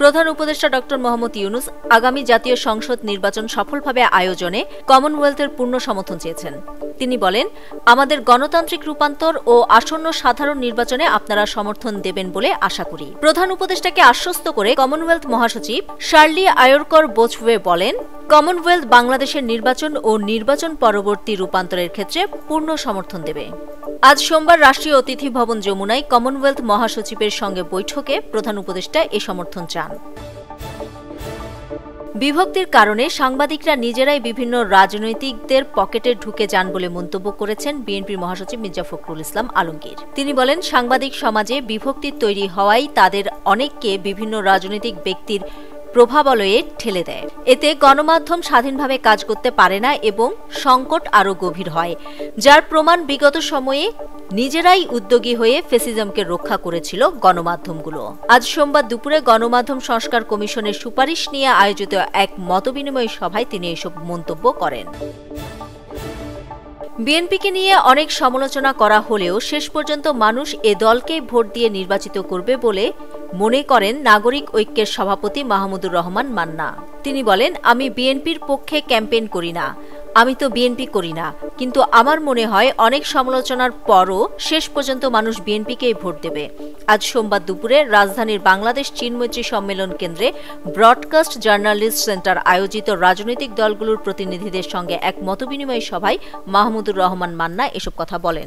প্রধান উপদেষ্টা ডক্টর মোহাম্মদ ইউনুস আগামী জাতীয় সংসদ নির্বাচন সফলভাবে আয়োজনে কমনওয়েলথের পূর্ণ সমর্থন চেয়েছেন। তিনি বলেন, আমাদের গণতান্ত্রিক রূপান্তর ও আসন্ন সাধারণ নির্বাচনে আপনারা সমর্থন দেবেন বলে আশা করি। প্রধান উপদেষ্টাকে আশ্বস্ত করে কমনওয়েলথ মহাসচিব শার্লি আয়রকর বোচওয়ে বলেন, কমনওয়েলথ বাংলাদেশের নির্বাচন ও নির্বাচন পরবর্তী রূপান্তরের ক্ষেত্রে পূর্ণ সমর্থন দেবে। আজ সোমবার রাষ্ট্রীয় অতিথি ভবন যমুনায় কমনওয়েলথ মহাসচিবের সঙ্গে বৈঠকে প্রধান উপদেষ্টা এ সমর্থন চান। বিভক্তির কারণে সাংবাদিকরা নিজেরাই বিভিন্ন রাজনৈতিকদের পকেটে ঢুকে যান বলে মন্তব্য করেছেন বিএনপির মহাসচিব মির্জা ফখরুল ইসলাম আলমগীর। তিনি বলেন, সাংবাদিক সমাজে বিভক্তি তৈরি হওয়ায় তাদের অনেককে বিভিন্ন রাজনৈতিক ব্যক্তির প্রভাবলয়ে ঠেলে দেয়। এতে গণমাধ্যম স্বাধীনভাবে কাজ করতে পারে না এবং সংকট আরও গভীর হয়, যার প্রমাণ বিগত সময়ে নিজেরাই উদ্যোগী হয়ে ফ্যাসিজমকে রক্ষা করেছিল গণমাধ্যমগুলো। আজ সোমবার দুপুরে গণমাধ্যম সংস্কার কমিশনের সুপারিশ নিয়ে আয়োজিত এক মতবিনিময় সভায় তিনি এসব মন্তব্য করেন। বিএনপিকে নিয়ে অনেক সমালোচনা করা হলেও শেষ পর্যন্ত মানুষ এ দলকেই ভোট দিয়ে নির্বাচিত করবে বলে মনে করেন নাগরিক ঐক্যের সভাপতি মাহমুদুর রহমান মান্না। তিনি বলেন, আমি বিএনপির পক্ষে ক্যাম্পেইন করি না, আমি তো বিএনপি করি না, কিন্তু আমার মনে হয় অনেক সমালোচনার পরও শেষ পর্যন্ত মানুষ বিএনপিকেই ভোট দেবে। আজ সোমবার দুপুরে রাজধানীর বাংলাদেশ চীন মৈত্রী সম্মেলন কেন্দ্রে ব্রডকাস্ট জার্নালিস্ট সেন্টার আয়োজিত রাজনৈতিক দলগুলোর প্রতিনিধিদের সঙ্গে এক মতবিনিময় সভায় মাহমুদুর রহমান মান্না এসব কথা বলেন।